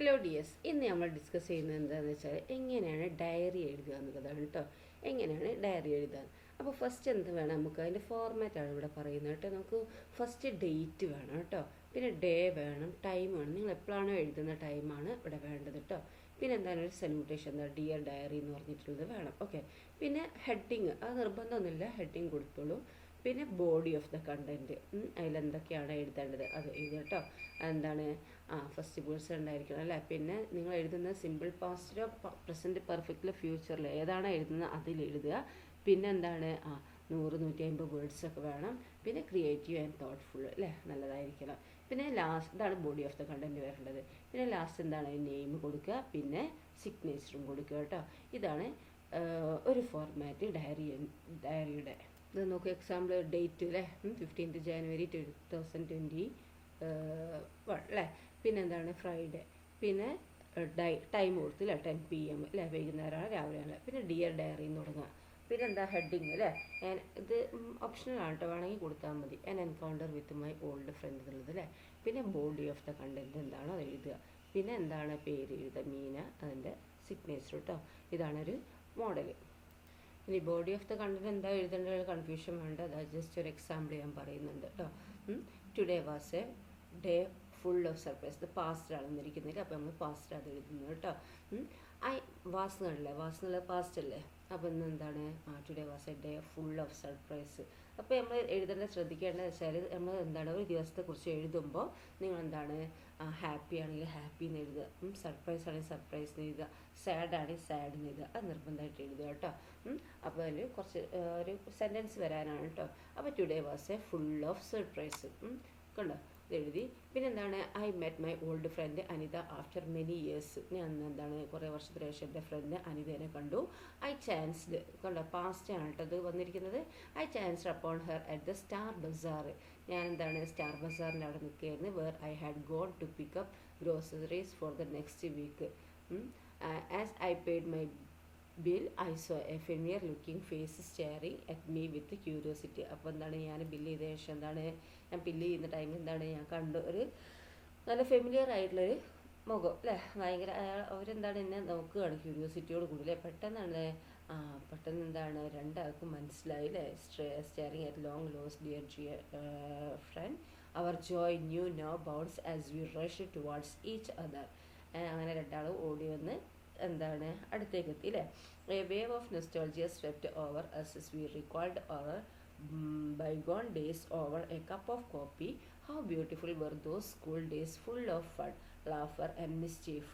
Hello dears, ഇന്ന് നമ്മൾ discuss ചെയ്യുന്നത് എന്താണെന്ന് വെച്ചാൽ എങ്ങനെയാണ് ഡയറി എഴുതുക എന്നുള്ളതാണ് കേട്ടോ. എങ്ങനെയാണ് ഡയറി എഴുതുക. അപ്പോൾ ഫസ്റ്റ് എന്ത് വേണം, നമുക്ക് അതിൻ്റെ ഫോർമാറ്റാണ് ഇവിടെ പറയുന്നത് കേട്ടോ. നമുക്ക് ഫസ്റ്റ് ഡേറ്റ് വേണം കേട്ടോ, പിന്നെ ഡേ വേണം, ടൈം വേണം. നിങ്ങൾ എപ്പോഴാണോ എഴുതുന്ന ടൈമാണ് ഇവിടെ വേണ്ടത് കേട്ടോ. പിന്നെ എന്താണ് ഒരു സല്യൂട്ടേഷൻ, എന്താ ഡിയർ ഡയറി എന്ന് പറഞ്ഞിട്ടുള്ളത് വേണം. ഓക്കെ, പിന്നെ ഹെഡിങ്, അത് നിർബന്ധമൊന്നുമില്ല, ഹെഡിങ് കൊടുത്തോളൂ. പിന്നെ ബോഡി ഓഫ് ദ കണ്ടൻറ്റ്, അതിലെന്തൊക്കെയാണ് എഴുതേണ്ടത് അത് എഴുതുക കേട്ടോ. എന്താണ് ഫസ്റ്റ് പേഴ്സൺ ഉണ്ടായിരിക്കണം അല്ലേ. പിന്നെ നിങ്ങൾ എഴുതുന്ന സിമ്പിൾ പാസ്റ്റിലോ പ്രസൻറ്റ് പെർഫെക്റ്റിലോ ഫ്യൂച്ചറിലോ ഏതാണോ എഴുതുന്നത് അതിലെഴുതുക. പിന്നെ എന്താണ് 100-150 വേർഡ്സൊക്കെ വേണം. പിന്നെ ക്രിയേറ്റീവ് ആൻഡ് തോട്ട്ഫുൾ അല്ലേ, നല്ലതായിരിക്കണം. പിന്നെ ലാസ്റ്റ് ഇതാണ് ബോഡി ഓഫ് ദ കണ്ടൻറ്റ് വരേണ്ടത്. പിന്നെ ലാസ്റ്റ് എന്താണ് നെയിം കൊടുക്കുക, പിന്നെ സിഗ്നേച്ചറും കൊടുക്കുക കേട്ടോ. ഇതാണ് ഒരു ഫോർമാറ്റ് ഡയറിയുടെ. ഇത് നോക്കുക, എക്സാമ്പിൾ ഡേറ്റ് അല്ലേ, 15th January 2020 അല്ലേ. പിന്നെ എന്താണ് ഫ്രൈഡേ. പിന്നെ ടൈം കൊടുത്തു അല്ലേ, 10 PM അല്ലേ, വൈകുന്നേരമാണ് രാവിലെയാണ്. പിന്നെ ഡിയർ ഡയറി എന്ന് തുടങ്ങുക. പിന്നെ എന്താ ഹെഡിങ് അല്ലേ, ഇത് ഓപ്ഷണലാണ് കേട്ടോ, വേണമെങ്കിൽ കൊടുത്താൽ മതി. An encounter with my old front എന്നുള്ളത് അല്ലേ. പിന്നെ ബോഡി ഓഫ് ദ കണ്ടൻറ്റ് എന്താണോ അത് എഴുതുക. പിന്നെ എന്താണ് പേര് എഴുതുക, മീന, അതിൻ്റെ സിഗ്നേച്ചർ കേട്ടോ. ഇതാണൊരു മോഡൽ. ഇനി ബോഡി ഓഫ് ദ കണ്ടൻറ്റ് എന്താ എഴുതേണ്ടത് കൺഫ്യൂഷൻ വേണ്ട, അതായത് ജസ്റ്റ് ഒരു എക്സാമ്പിൾ ഞാൻ പറയുന്നുണ്ട് കേട്ടോ. Today was a day full of surprise. ഇത് പാസ്റ്റ് ആണെന്നിരിക്കുന്നില്ല, അപ്പോൾ നമ്മൾ പാസ്റ്റ് അത് എഴുതുന്നത് കേട്ടോ. വാസ് എന്നുള്ളേ, വാസ് എന്നുള്ള പാസ്റ്റ് അല്ലേ. അപ്പോൾ ഇന്ന് എന്താണ് today was a day full of surprise. അപ്പോൾ നമ്മൾ എഴുതേണ്ടത് ശ്രദ്ധിക്കേണ്ടത് വെച്ചാൽ നമ്മൾ എന്താണ് ഒരു ദിവസത്തെക്കുറിച്ച് എഴുതുമ്പോൾ നിങ്ങൾ എന്താണ് ഹാപ്പി ആണെങ്കിൽ ഹാപ്പി എന്ന് എഴുതുക, സർപ്രൈസ് ആണെങ്കിൽ സർപ്രൈസ് എന്ന് എഴുതുക, സാഡ് ആണെങ്കിൽ സാഡ് എന്ന് എഴുതുക. അത് നിർബന്ധമായിട്ട് എഴുതുക കേട്ടോ. അപ്പോൾ അതിൽ കുറച്ച് ഒരു സെൻറ്റൻസ് വരാനാണ് കേട്ടോ. അപ്പോൾ today was a full of surprise കണ്ടോ, ഇതെഴുതി. പിന്നെ എന്താണ് I met my old friend Anita after many years. ഞാൻ എന്താണ് കുറേ വർഷത്തിന് ശേഷം എൻ്റെ ഫ്രണ്ട് അനിതേനെ കണ്ടു. ഐ ചാൻസ്ഡ് കണ്ടോ, പാസ്റ്റ് ആണ് കേട്ടോ ഇത് വന്നിരിക്കുന്നത്. I chanced upon her at the Star Bazaar. ഞാൻ എന്താണ് സ്റ്റാർ ബസാറിൻ്റെ അവിടെ നിൽക്കുകയായിരുന്നു. Where I had gone to pick up groceries for the next week. As I paid my bill I saw a familiar looking face staring at me with curiosity. അപ്പോൾ എന്താണ് ഞാൻ bill ചെയ്ത ശേഷം എന്താണ് ഞാൻ ബില്ല് ചെയ്യുന്ന ടൈമിൽ എന്താണ് ഞാൻ കണ്ടു ഒരു നല്ല ഫെമിലിയർ ആയിട്ടുള്ളൊരു മുഖം അല്ലേ. ഭയങ്കര അവരെന്താണ് എന്നെ നോക്കുകയാണ് ക്യൂരിയോസിറ്റിയോട് കൂടി അല്ലേ. പെട്ടെന്ന് എന്താണ് രണ്ടാൾക്കും മനസ്സിലായി അല്ലേ. Staring at long lost dear friend our joy knew no bounds as we rush towards each other. അങ്ങനെ രണ്ടാളും ഓടി വന്ന് എന്താണ് അടുത്തേക്ക് എത്തി അല്ലേ. A wave of nostalgia swept over us as we recalled our bygone days over a cup of coffee. How beautiful were those school days, full of fun, laughter and mischief.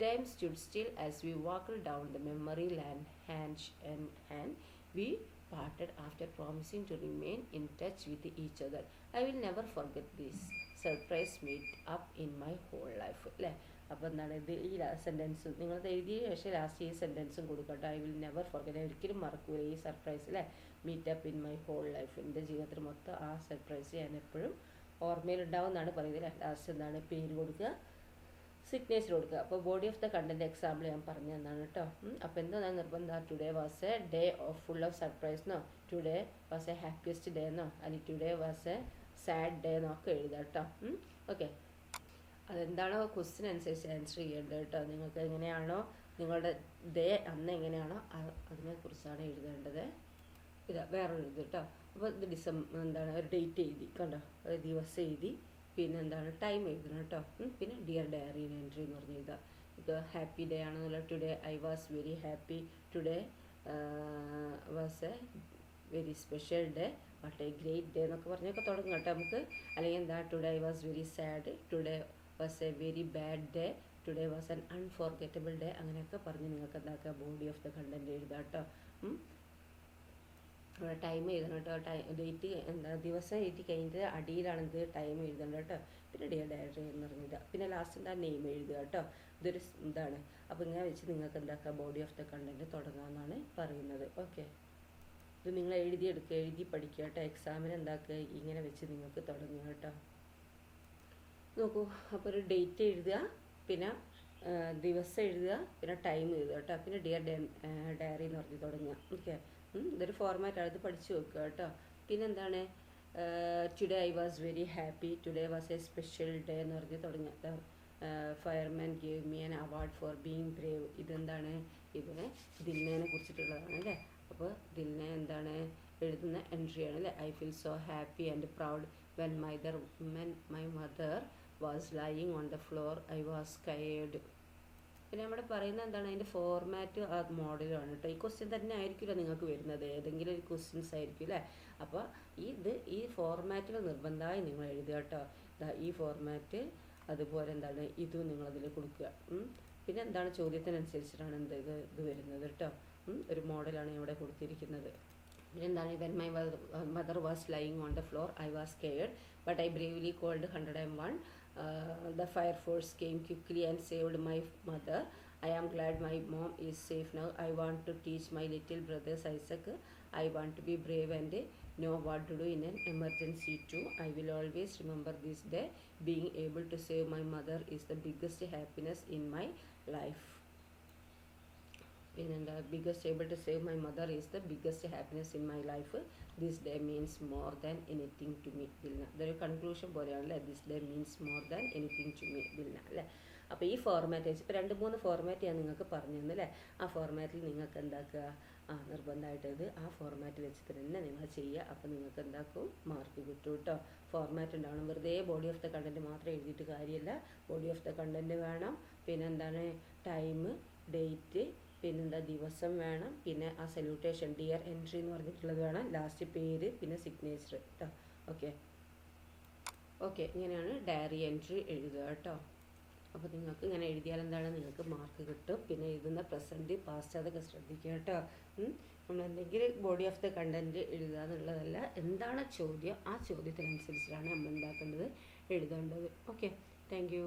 Time stood still as we walked down the memory lane hand in hand. We parted after promising to remain in touch with each other. I will never forget this surprise meet up in my whole life അല്ലേ. അപ്പോൾ എന്താണ് ഇത് ഈ sentence നിങ്ങളത് എഴുതിയ ശേഷം last ഈ സെൻറ്റൻസും കൊടുക്കട്ടെ. ഐ വിൽ നെവർ ഫോർഗെറ്റ്, ഒരിക്കലും മറക്കൂല ഈ സർപ്രൈസ് അല്ലേ. Meet up in my whole life, എൻ്റെ ജീവിതത്തിൽ മൊത്തം ആ സർപ്രൈസ് ഞാൻ എപ്പോഴും ഓർമ്മയിലുണ്ടാവും എന്നാണ് പറയുന്നത്. ലാസ്റ്റ് എന്താണ് പേര് കൊടുക്കുക, സിഗ്നേച്ചർ കൊടുക്കുക. അപ്പോൾ body of the content example ഞാൻ പറഞ്ഞു തന്നാണ് കേട്ടോ. അപ്പോൾ എന്താണ് നിർബന്ധം, today was a day of full of surprise എന്നോ, today was a happiest day എന്നോ, അല്ലെങ്കിൽ today was a sad day എന്നൊക്കെ എഴുതാം കേട്ടോ. ഓക്കെ, അതെന്താണോ ക്വസ്റ്റ്യൻ അനുസരിച്ച് ആൻസർ ചെയ്യേണ്ടത് കേട്ടോ. നിങ്ങൾക്ക് എങ്ങനെയാണോ നിങ്ങളുടെ ഡേ അന്ന് എങ്ങനെയാണോ അതിനെക്കുറിച്ചാണ് എഴുതേണ്ടത്. ഇതാ വേറൊരു ഇത് കേട്ടോ. അപ്പോൾ ഇത് എന്താണ് ഒരു ഡേറ്റ് എഴുതി കണ്ടോ, ഒരു ദിവസം എഴുതി, പിന്നെ എന്താണ് ടൈം എഴുതണം കേട്ടോ. പിന്നെ ഡിയർ ഡയറി എൻട്രി എന്ന് പറഞ്ഞ് എഴുതാം. ഇപ്പോൾ ഹാപ്പി ഡേ ആണെന്നുള്ള today I was very happy, today was A very special day, what A great day എന്നൊക്കെ പറഞ്ഞൊക്കെ തുടങ്ങും കേട്ടോ നമുക്ക്. അല്ലെങ്കിൽ എന്താ today I was very sad, today was A very bad day, today was an unforgettable day. അങ്ങനെയൊക്കെ പറഞ്ഞ് നിങ്ങൾക്ക് എന്താക്കുക ബോഡി ഓഫ് ദ കണ്ടൻറ്റ് എഴുതാം കേട്ടോ. ടൈം എഴുതണം കേട്ടോ. ഡേറ്റ് എന്താ ദിവസം എഴുതി കഴിഞ്ഞിട്ട് അടിയിലാണെങ്കിൽ ടൈം എഴുതണം കേട്ടോ. പിന്നെ ഡിയർ ഡയറി എന്ന് പറഞ്ഞിട്ട് പിന്നെ ലാസ്റ്റ് എന്താ നെയിം എഴുതുക കേട്ടോ. ഇതൊരു ഇതാണ്. അപ്പോൾ ഇങ്ങനെ വെച്ച് നിങ്ങൾക്ക് എന്താക്കുക ബോഡി ഓഫ് ദ കണ്ടൻറ്റ് തുടങ്ങാമെന്നാണ് പറയുന്നത്. ഓക്കെ, ഇത് നിങ്ങൾ എഴുതിയെടുക്കുക, എഴുതി പഠിക്കുക കേട്ടോ. എക്സാമിന് എന്താക്കുക ഇങ്ങനെ വെച്ച് നിങ്ങൾക്ക് തുടങ്ങുക കേട്ടോ. നോക്കൂ, അപ്പോൾ ഒരു ഡേറ്റ് എഴുതുക, പിന്നെ ദിവസം എഴുതുക, പിന്നെ ടൈം എഴുതുക കേട്ടോ. പിന്നെ ഡിയർ ഡയറി എന്ന് പറഞ്ഞ് തുടങ്ങുക. ഓക്കെ, ഇതൊരു ഫോർമാറ്റാണ്, ഇത് പഠിച്ചു വെക്കുക കേട്ടോ. പിന്നെ എന്താണ് today I was very happy, today was A special day എന്ന് പറഞ്ഞ് തുടങ്ങുക. Fireman gave me an award for being Brave. ഇതെന്താണ്? ഇതിന് ദിൽനയെ കുറിച്ചിട്ടുള്ളതാണ് അല്ലേ. അപ്പോൾ ദിൽന എന്താണ് എഴുതുന്ന എൻട്രിയാണ് അല്ലേ. I feel so happy and proud when my mother was lying on the floor I was സ്കയേർഡ്. പിന്നെ നമ്മുടെ പറയുന്നത് എന്താണ്, അതിൻ്റെ ഫോർമാറ്റ് ആ മോഡലാണ് കേട്ടോ. ഈ ക്വസ്റ്റ്യൻ തന്നെ ആയിരിക്കില്ല നിങ്ങൾക്ക് വരുന്നത്, ഏതെങ്കിലും ഒരു ക്വസ്റ്റ്യൻസ് ആയിരിക്കും അല്ലേ. അപ്പോൾ ഈ ഫോർമാറ്റിൽ നിർബന്ധമായി നിങ്ങൾ എഴുതുക കേട്ടോ. ഈ ഫോർമാറ്റ് അതുപോലെ എന്താണ് ഇതും നിങ്ങളതിൽ കൊടുക്കുക. പിന്നെ എന്താണ് ചോദ്യത്തിനനുസരിച്ചിട്ടാണ് ഇത് വരുന്നത് കേട്ടോ. ഒരു മോഡലാണ് ഇവിടെ കൊടുത്തിരിക്കുന്നത്. പിന്നെ എന്താണ്, when my mother was lying on the floor I was scared but I bravely called 101. The fire force came quickly and saved my mother. I am glad my mom is safe now. I want to teach my little brothers Isaac. I want to be brave and know what to do in an emergency too. I will always remember this day. Being able to save my mother is the biggest happiness in my life. And biggest able to save my mother is the biggest happiness in my life. This day means more than anything to me. Dilna ഇതൊരു conclusion പോലെയാണല്ലേ. This day means more than anything to me Dilna അല്ലേ. അപ്പോൾ ഈ format വെച്ച് ഇപ്പോൾ 2-3 format ഞാൻ നിങ്ങൾക്ക് പറഞ്ഞു തന്നല്ലേ. ആ ഫോർമാറ്റിൽ നിങ്ങൾക്ക് എന്താക്കുക, നിർബന്ധമായിട്ട് ആ ഫോർമാറ്റ് വെച്ചിട്ട് തന്നെ നിങ്ങൾ ചെയ്യുക. അപ്പോൾ നിങ്ങൾക്ക് എന്താക്കും, മാർക്ക് കിട്ടും കേട്ടോ. ഫോർമാറ്റ് ഉണ്ടാവണം. വെറുതെ ബോഡി ഓഫ് ദ കണ്ടൻറ്റ് മാത്രം എഴുതിയിട്ട് കാര്യമില്ല. ബോഡി ഓഫ് ദ കണ്ടൻറ്റ് വേണം, പിന്നെ എന്താണ് ടൈം, ഡേറ്റ്, പിന്നെന്താ ദിവസം വേണം, പിന്നെ ആ സല്യൂട്ടേഷൻ ഡിയർ എൻട്രി എന്ന് പറഞ്ഞിട്ടുള്ളത് വേണം, ലാസ്റ്റ് പേര്, പിന്നെ സിഗ്നേച്ചർ കേട്ടോ. ഓക്കെ ഇങ്ങനെയാണ് ഡയറി എൻട്രി എഴുതുക കേട്ടോ. അപ്പോൾ നിങ്ങൾക്ക് ഇങ്ങനെ എഴുതിയാൽ എന്താണ്, നിങ്ങൾക്ക് മാർക്ക് കിട്ടും. പിന്നെ എഴുതുന്ന പ്രസൻറ്റ് പാസ്റ്റ് അതൊക്കെ ശ്രദ്ധിക്കുക കേട്ടോ. നമ്മൾ എന്തെങ്കിലും ബോഡി ഓഫ് ദ കണ്ടൻറ്റ് എഴുതുക എന്നുള്ളതല്ല, എന്താണ് ചോദ്യം ആ ചോദ്യത്തിനനുസരിച്ചിട്ടാണ് നമ്മൾ എന്താക്കേണ്ടത്, എഴുതേണ്ടത്. Okay, thank you.